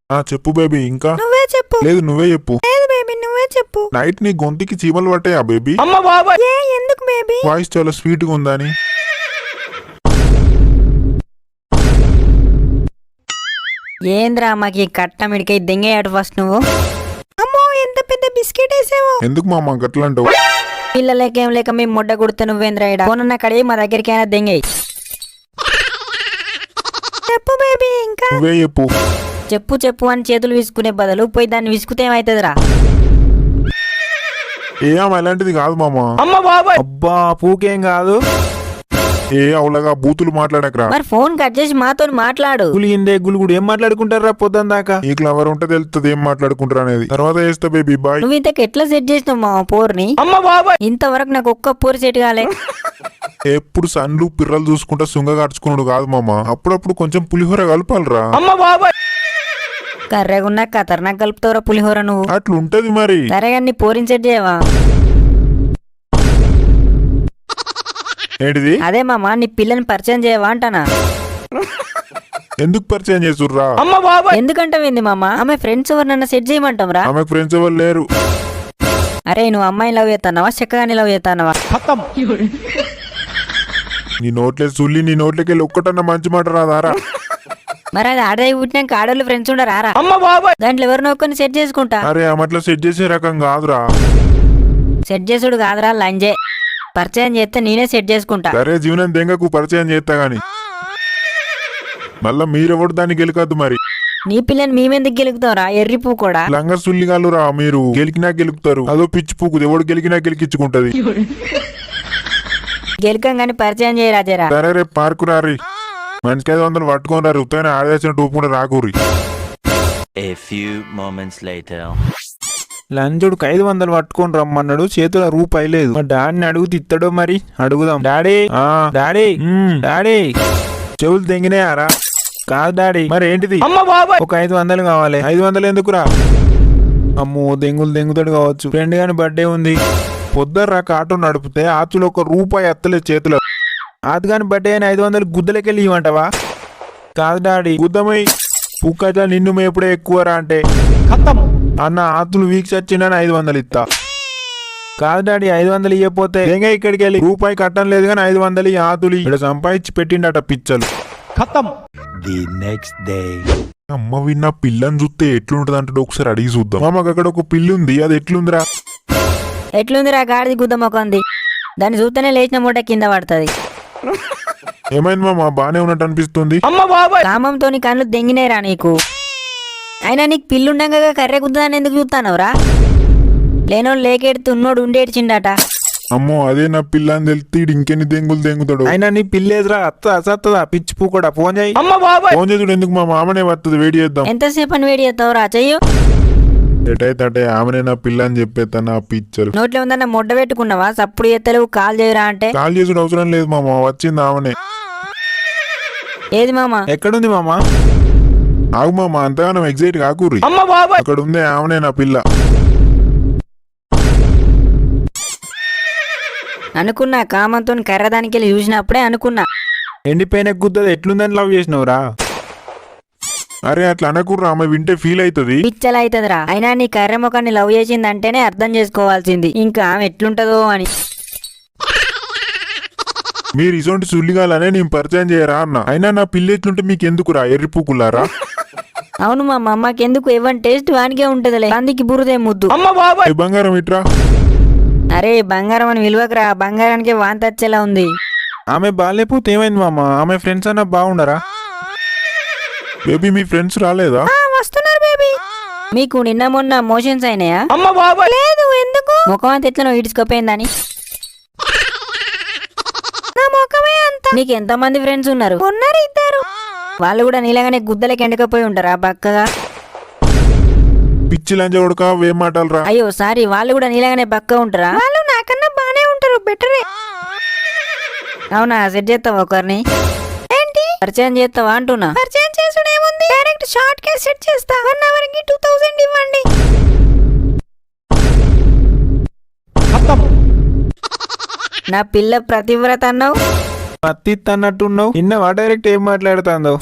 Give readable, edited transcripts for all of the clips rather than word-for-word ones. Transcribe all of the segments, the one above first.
చెప్పు బేబీ. ఇంకా నువ్వే చెప్పు. లేదు నువ్వే చెప్పు. లేదు బేబీ నువ్వే చెప్పు. నైట్ నీ గొంతుకి చీమలు పట్టాయా బేబీ? ఏ ఎందుకు బేబీ? వాయిస్ చాలా స్వీట్ గా ఉందని. ఏంద్రా మాకి కట్టమిడికై దెంగేయాడు ఫస్ట్ నువ్వు. అమ్మో ఎంత పెద్ద బిస్కెట్ వేసావు. ఎందుకు మామ గట్లంటావు? పిల్లలేకేం లేక మేము ముడ్డ కుడితే నువ్వేంద్రా ఇడ ఫోన్ కడిగి మా దగ్గరికి అయినా దెంగేయి. చెప్పు బేబీ. ఇంకా నువ్వే చెప్పు. చెప్పు చెప్పు అని చేతులు విసుకునే బదులు పోయి దాన్ని విసుకుతే ఏమైతుందిరా? ఏం అలాంటిది కాదు మామ. అబ్బా పూకేం కాదు. అవులగా బూతులు మాట్లాడకరా. మరి ఫోన్ కట్ చేసి మాతో మాట్లాడు. గులిగిందే గులుగుడు ఏం మాట్లాడుకుంటారా పొద్దున్న దాకా? ఈ క్లవర్ ఉంటే తెలుస్తుంది ఏం మాట్లాడుకుంటారు అనేది. తర్వాత చేస్తా బేబీ బాయ్. నువ్వు ఇంతకు ఎట్లా సెట్ చేసినావు మా పోర్ని? ఇంతవరకు నాకు ఒక్క పోరు సెట్ కాలే. ఎప్పుడు సన్లు పిర్రలు చూసుకుంటా సుంగ కార్చుకున్నాడు కాదు మామ. అప్పుడప్పుడు కొంచెం పులిహోర కలపాలరా. కర్రెగున్నా ఖతర్నాక్ కలుపుతావురా పులిహోర నువ్వు. అట్లుంటది మరి. సరే కానీ పోరిని సెట్ చేయవా? ఏంటిది? అదే మామ నీ పిల్లని పరిచయం చేయవా అంటానా. ఎందుకు పరిచయం చేసుర్రా? ఎందుకంటావేంది మామ? ఆమె ఫ్రెండ్స్ ఎవరినన్నా సెట్ చేయమంటాం రా. ఆమెకు ఫ్రెండ్స్ ఎవరు లేరు. అరే నువ్వు అమ్మాయిని లవ్ చేస్తానవా చక్కగాని లవ్ చేస్తానవా? నీ నోట్లే సుల్లి, నీ నోట్లకి వెళ్ళి ఒక్కటన్నా మంచి మాట రాదారా? మరి అది ఆడదాయి పుట్టినాక ఆడోళ్ళు ఫ్రెండ్స్ ఉండరారా? దాంట్లో ఎవరినో ఒక్కరిని సెట్ చేసుకుంటా. అరే ఆమెట్లా సెట్ చేసే రకం కాదురా. సెట్ చేసుడు కాదురా లంజే. పరిచయం చేస్తే నేనే సెట్ చేసుకుంటా. సరే జీవనం దెంగకు పరిచయం చేస్తా గాని మళ్ళా మీరెవడు దాన్ని గెలకద్దు మరి. నీ పిల్లని మేమెందుకు గెలుకుతావురా ఎర్రి పూ కూడా? లంగ సుల్లిగాళ్ళు రా మీరు. గెలికినా గెలుకుతారు. అదో పిచ్చి పూకుది. ఎవడు గెలికినా గెలికించుకుంటది. గెలుకం గాని పరిచయం చేయరా జరా. సరే రేపు పార్కు రారి. మనిషికి 500 పట్టుకొని రారు. ఉత్తగానే ఆడేసిన టూపుకుంటే రాకూరి. A few moments later. లంజుడు 500 పట్టుకొని రమ్మన్నాడు. చేతుల రూపాయి లేదు. మా డాడీని అడుగుతూ ఇస్తాడో మరి. అడుగుదాం. డాడీ డాడీ డాడీ చెవులు తెంగినాయారా? కాదు డాడీ. మరి ఏంటిది? ఒక 500 కావాలి. 500 ఎందుకురా? అమ్మో దెంగులు దెంగుతాడు కావచ్చు. ఫ్రెండ్ గాని బర్త్డే ఉంది. పొద్దుర్రా ఆటో నడిపితే ఆతులో ఒక రూపాయి ఎత్తలేదు చేతిలో. ఆతుగాని బర్త్డే అని 500 గుద్దలకెళ్ళి ఇవ్వంటావా? కాదు డాడీ. గుద్దమై పుక్కట్లా నిన్ను మేపుడే ఎక్కువరా అంటే అన్న ఆతులు వీక్స్ వచ్చిండని 500 ఇస్తా. కాదు డాడీ 500 ఇవ్వపోతే ఇంకా ఇక్కడికి వెళ్ళి రూపాయి కట్టం లేదు కానీ 500 ఆతులు ఇక్కడ సంపాదించి పెట్టిండట పిచ్చలు. The next day. అమ్మ విన్న పిల్లని చూస్తే ఎట్లుంటది అంటే ఒకసారి అడిగి చూద్దాం. మామకు అక్కడ ఒక పిల్లి ఉంది. అది ఎట్లుందిరా? ఎట్లుందిరా గాడిది గుద్దమొకంది. దాన్ని చూస్తేనే లేచిన మూట కింద పడుతుంది. ఏమైంది మామ? బానే ఉన్నట్టు అనిపిస్తుంది. కామంతో నీ కళ్ళు దెంగినేరా నీకు? అయినా నీకు పిల్లుండగా కర్రె గుద్దాన్ని ఎందుకు చూస్తానవరా? లేనోడు లేకెడుతూ ఉన్నోడు ఉండేడ్చిండట. అమ్మో అదే నా పిల్ల అని తెలిస్తే ఇంకెన్ని దెంగులు దెంగుతాడు. అయినా నీ పిల్లేదురా అత్తదా పిచ్చి పూ కూడా. ఫోన్ చేయి. ఫోన్ చేతుడు ఎందుకు మా మామనే వస్తుంది. వేడి చేద్దాం. ఎంతసేపు అని వేడి చేస్తావురా? చెయ్యు. ఎటైతే అటే ఆమెనే నా పిల్ల అని చెప్పేస్తా. నా పిచ్చరు నోట్లో ఉందన్న ముడ్డ పెట్టుకున్నావా? సప్పుడు ఎత్తలేవు. కాల్ చేయరా అంటే కాల్ చేసుడు అవసరం లేదు మామ. వచ్చింది ఆమెనే. ఏది మామ? ఎక్కడుంది మామ? ఆగు మామ అంతగానో ఎగ్జైట్ కాకూరి. అక్కడ ఉంది ఆమెనే నా పిల్ల. అనుకున్నా కామంతో కర్రదానికి వెళ్ళి చూసినప్పుడే అనుకున్నా. ఎండిపోయిన గుద్దది ఎట్లుందని లవ్ చేసినవురా? అరే అట్లా అనకూర్రా. ఆమె వింటే ఫీల్ అవుతుంది. పిచ్చలైతుందిరా. అయినా నీ కర్రె ముఖాన్ని లవ్ చేసిందంటేనే అర్థం చేసుకోవాల్సింది ఇంకా ఆమె ఎట్లుంటదో అని. మీరు ఇసొంటి సుల్లిగాలనే నేను పరిచయం చేయరా అన్న. అయినా నా పిల్ల ఎట్లుంటే మీకు ఎందుకురా ఎర్రిపూకులారా? అవును మా అమ్మకెందుకు ఇవ్వని టేస్ట్ వానికే ఉంటదిలే. అందుకి బురదే ముద్దు. బంగారం ఇట్రా. అరే బంగారం అని విలువకరా. బంగారానికి వాంతి వచ్చేలా ఉంది. ఆమె బాగాలేకపోతే ఏమైంది మామ? ఆమె ఫ్రెండ్స్ అన్న బాగుండరా? బేబీ మీ ఫ్రెండ్స్ రాలేదా? వస్తున్నారు బేబీ. మీకు నిన్న మొన్న మోషన్స్ అయినాయా? లేదు. ఎందుకు? ముఖం అంత ఎట్లా ఇడ్చుకోపోయిందని. నీకు ఎంత మంది ఫ్రెండ్స్ ఉన్నారు? ఉన్నారు 2. వాళ్ళు కూడా నీలాగానే గుద్దలకి ఎండకపోయి ఉంటారా బక్కగా? పిచ్చి లంజ కొడుక ఏం మాటలరా? అయ్యో సారీ. వాళ్ళు కూడా నీలాగానే బక్క ఉంటారా? వాళ్ళు నాకన్నా బానే ఉంటారు. బెటరే. అవునా? సెట్ చేస్తావా ఒకరిని? ఏంటి పరిచయం చేస్తావా అంటున్నా. పరిచయం చేసుడు ఏముంది? డైరెక్ట్ షార్ట్ కేస్ సెట్ చేస్తా. 1 hour కి 2000 ఇవ్వండి. నా పిల్ల ప్రతివ్రత అన్నావు. అత్తి అన్నట్టున్నావు. నిన్న డైరెక్ట్ ఏం మాట్లాడుతాందో.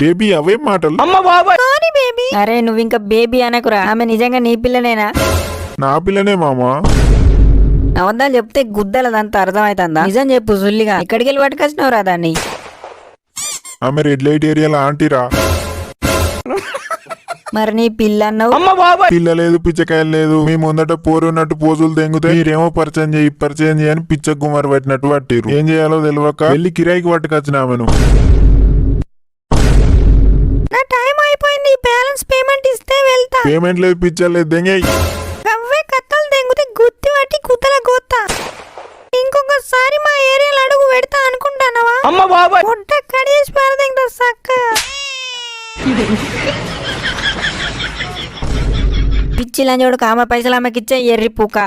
బేబీ అవే మాటలు. Sorry baby. అరే నువ్వు ఇంకా బేబీ అనకురా, ఆమె నిజంగా నీ పిల్లనేనా? నా పిల్లనే మామా. అబద్ధాలు చెప్తే గుద్దలదంతా అర్థమవుతుందా? నిజం చెప్పు సుల్లిగా, ఇక్కడికి వెళ్ళి పట్టుకొచ్చినావురా దాన్ని? ఆమె రెడ్ లైట్ ఏరియాలో ఆంటీరా. మరి నీ పిల్ల అన్నావు? పిల్ల లేదు, పిచ్చకాయలు లేదు. మీ ముందట పోరున్నట్టు పోజులు తెంగితే మీరేమో పరిచయం చేయని పిచ్చ గుమ్మరి పట్టినట్టు పట్టిరు. ఏం చేయాలో తెలియక వెళ్ళి కిరాయికి పట్టుకొచ్చిన ఆమెను. నా టైం అయిపోయింది, బ్యాలెన్స్ పేమెంట్ ఇస్తే వెళ్తా. పేమెంట్ లేదు, పిచ్చర్ లేదు, దెంగేయ్. కవ్వే కత్తలు తెంగితే గుత్తి పట్టి కుతల గోత్తా. ఇంకొకసారి మా ఏరియాలో అడుగు పెడతా అనుకుంటానవా? పొట్ట కడియేసి పారదెంగ సక్క. పిచ్చి లంజోడు కామ పైసలు ఆమెకిచ్చే ఎర్రి పూక.